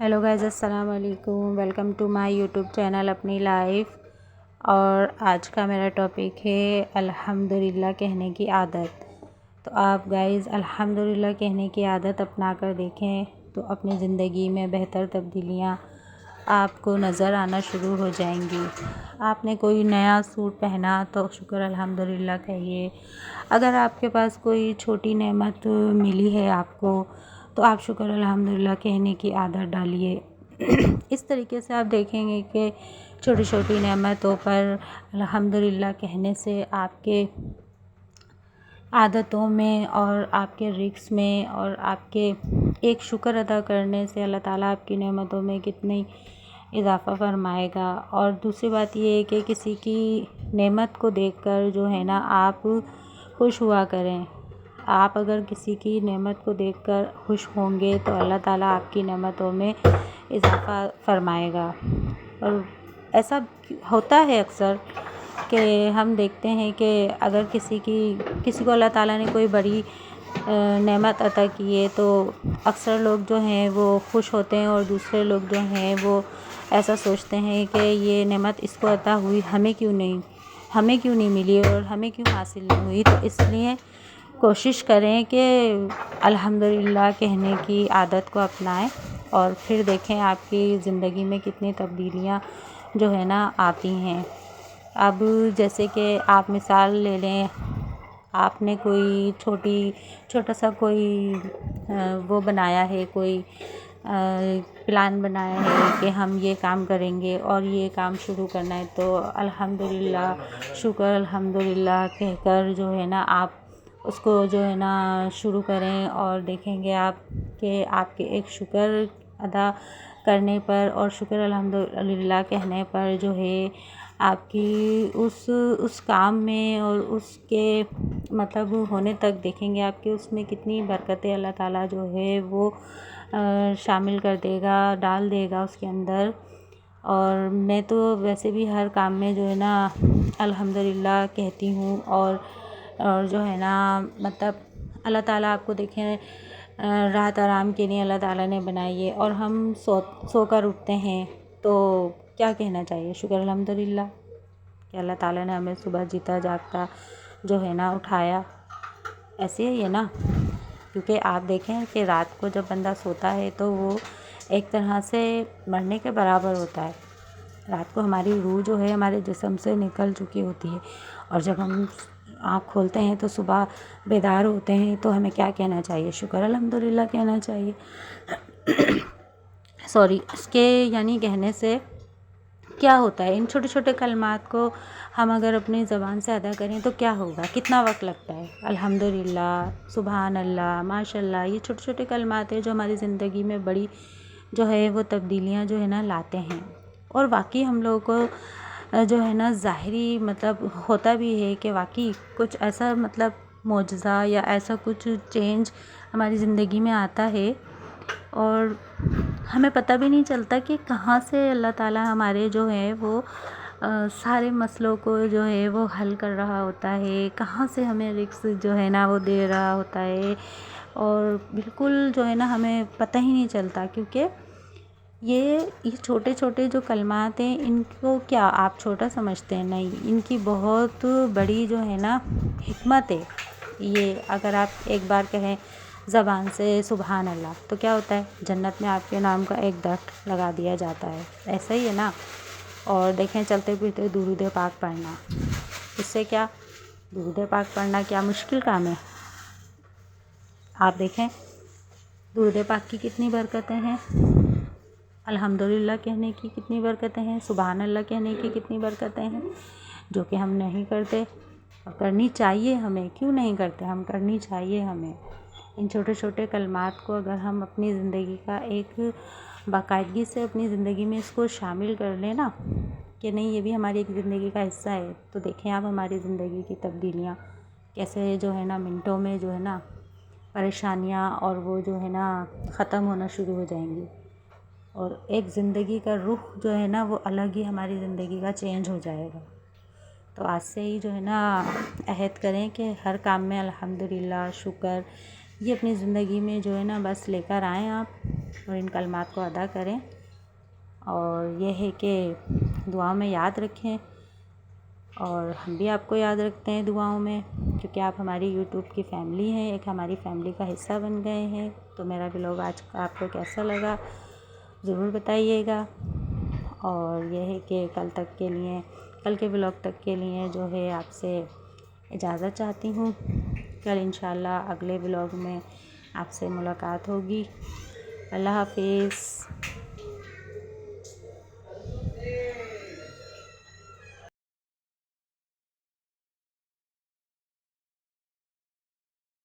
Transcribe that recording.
Hello guys, السلام علیکم، welcome to my YouTube channel اپنی لائف۔ اور آج کا میرا ٹاپک ہے الحمدللہ کہنے کی عادت۔ تو آپ گائز الحمدللہ کہنے کی عادت اپنا کر دیکھیں تو اپنی زندگی میں بہتر تبدیلیاں آپ کو نظر آنا شروع ہو جائیں گی۔ آپ نے کوئی نیا سوٹ پہنا تو شکر الحمدللہ کہیے۔ اگر آپ کے پاس کوئی چھوٹی نعمت ملی ہے آپ کو تو آپ شکر الحمدللہ کہنے کی عادت ڈالیے۔ اس طریقے سے آپ دیکھیں گے کہ چھوٹی چھوٹی نعمتوں پر الحمدللہ کہنے سے آپ کے عادتوں میں اور آپ کے رزق میں اور آپ کے ایک شکر ادا کرنے سے اللہ تعالیٰ آپ کی نعمتوں میں کتنی اضافہ فرمائے گا۔ اور دوسری بات یہ ہے کہ کسی کی نعمت کو دیکھ کر جو ہے نا آپ خوش ہوا کریں۔ آپ اگر کسی کی نعمت کو دیکھ کر خوش ہوں گے تو اللہ تعالیٰ آپ کی نعمتوں میں اضافہ فرمائے گا۔ اور ایسا ہوتا ہے اکثر کہ ہم دیکھتے ہیں کہ اگر کسی کو اللہ تعالیٰ نے کوئی بڑی نعمت عطا کی ہے تو اکثر لوگ جو ہیں وہ خوش ہوتے ہیں، اور دوسرے لوگ جو ہیں وہ ایسا سوچتے ہیں کہ یہ نعمت اس کو عطا ہوئی، ہمیں کیوں نہیں ملی اور ہمیں کیوں حاصل نہیں ہوئی۔ تو اس لیے کوشش کریں کہ الحمدللہ کہنے کی عادت کو اپنائیں، اور پھر دیکھیں آپ کی زندگی میں کتنی تبدیلیاں جو ہے نا آتی ہیں۔ اب جیسے کہ آپ مثال لے لیں، آپ نے کوئی چھوٹا سا کوئی وہ بنایا ہے، کوئی پلان بنایا ہے کہ ہم یہ کام کریں گے اور یہ کام شروع کرنا ہے، تو الحمدللہ شکر الحمدللہ کہہ کر جو ہے نا آپ اس کو جو ہے نا شروع کریں، اور دیکھیں گے آپ کہ آپ کے ایک شکر ادا کرنے پر اور شکر الحمدللہ کہنے پر جو ہے آپ کی اس کام میں اور اس کے مطلب ہونے تک دیکھیں گے آپ کے اس میں کتنی برکتیں اللہ تعالیٰ جو ہے وہ شامل کر دے گا، ڈال دے گا اس کے اندر۔ اور میں تو ویسے بھی ہر کام میں جو ہے نا الحمدللہ کہتی ہوں، اور جو ہے نا مطلب اللہ تعالیٰ آپ کو دیکھیں رات آرام کے لیے اللہ تعالیٰ نے بنائی ہے، اور ہم سو کر اٹھتے ہیں تو کیا کہنا چاہیے؟ شکر الحمدللہ کہ اللہ تعالیٰ نے ہمیں صبح جیتا جاگتا جو ہے نا اٹھایا۔ ایسے ہی ہے نا، کیونکہ آپ دیکھیں کہ رات کو جب بندہ سوتا ہے تو وہ ایک طرح سے مرنے کے برابر ہوتا ہے۔ رات کو ہماری روح جو ہے ہمارے جسم سے نکل چکی ہوتی ہے، اور جب ہم آنکھ کھولتے ہیں تو صبح بیدار ہوتے ہیں تو ہمیں کیا کہنا چاہیے؟ شکر الحمدللہ کہنا چاہیے۔ اس کے یعنی کہنے سے کیا ہوتا ہے، ان چھوٹے چھوٹے کلمات کو ہم اگر اپنی زبان سے ادا کریں تو کیا ہوگا؟ کتنا وقت لگتا ہے؟ الحمدللہ، سبحان اللہ، ماشاء اللہ، یہ چھوٹے چھوٹے کلمات ہیں جو ہماری زندگی میں بڑی جو ہے وہ تبدیلیاں جو ہے نا لاتے ہیں۔ اور واقعی ہم لوگوں کو جو ہے نا ظاہری مطلب ہوتا بھی ہے کہ واقعی کچھ ایسا مطلب معجزہ یا ایسا کچھ چینج ہماری زندگی میں آتا ہے، اور ہمیں پتہ بھی نہیں چلتا کہ کہاں سے اللہ تعالیٰ ہمارے جو ہے وہ سارے مسئلوں کو جو ہے وہ حل کر رہا ہوتا ہے، کہاں سے ہمیں رزق جو ہے نا وہ دے رہا ہوتا ہے، اور بالکل جو ہے نا ہمیں پتہ ہی نہیں چلتا۔ کیونکہ یہ چھوٹے چھوٹے جو کلمات ہیں ان کو کیا آپ چھوٹا سمجھتے ہیں؟ نہیں، ان کی بہت بڑی جو ہے نا حکمت ہے۔ یہ اگر آپ ایک بار کہیں زبان سے سبحان اللہ تو کیا ہوتا ہے؟ جنت میں آپ کے نام کا ایک درخت لگا دیا جاتا ہے۔ ایسا ہی ہے نا۔ اور دیکھیں چلتے پھرتے درود پاک پڑھنا، اس سے کیا درود پاک پڑھنا کیا مشکل کام ہے؟ آپ دیکھیں درود پاک کی کتنی برکتیں ہیں، الحمدللہ کہنے کی کتنی برکتیں ہیں، سبحان اللہ کہنے کی کتنی برکتیں ہیں، جو کہ ہم نہیں کرتے، اور کرنی چاہیے ہمیں۔ کیوں نہیں کرتے؟ ہم کرنی چاہیے ہمیں۔ ان چھوٹے چھوٹے کلمات کو اگر ہم اپنی زندگی کا ایک باقاعدگی سے اپنی زندگی میں اس کو شامل کر لیں نا کہ نہیں یہ بھی ہماری ایک زندگی کا حصہ ہے، تو دیکھیں آپ ہماری زندگی کی تبدیلیاں کیسے جو ہے نا منٹوں میں جو ہے نا پریشانیاں اور وہ جو ہے نا ختم ہونا شروع ہو جائیں گی، اور ایک زندگی کا رخ جو ہے نا وہ الگ ہی ہماری زندگی کا چینج ہو جائے گا۔ تو آج سے ہی جو ہے نا عہد کریں کہ ہر کام میں الحمدللہ شکر یہ اپنی زندگی میں جو ہے نا بس لے کر آئیں آپ، اور ان کلمات کو ادا کریں، اور یہ ہے کہ دعاؤں میں یاد رکھیں، اور ہم بھی آپ کو یاد رکھتے ہیں دعاؤں میں، کیونکہ آپ ہماری یوٹیوب کی فیملی ہیں، ایک ہماری فیملی کا حصہ بن گئے ہیں۔ تو میرا ولاگ آج کا آپ کو کیسا لگا ضرور بتائیے گا، اور یہ ہے کہ کل کے ولاگ تک کے لیے جو ہے آپ سے اجازت چاہتی ہوں۔ کل انشاءاللہ اگلے ولاگ میں آپ سے ملاقات ہوگی۔ اللہ حافظ۔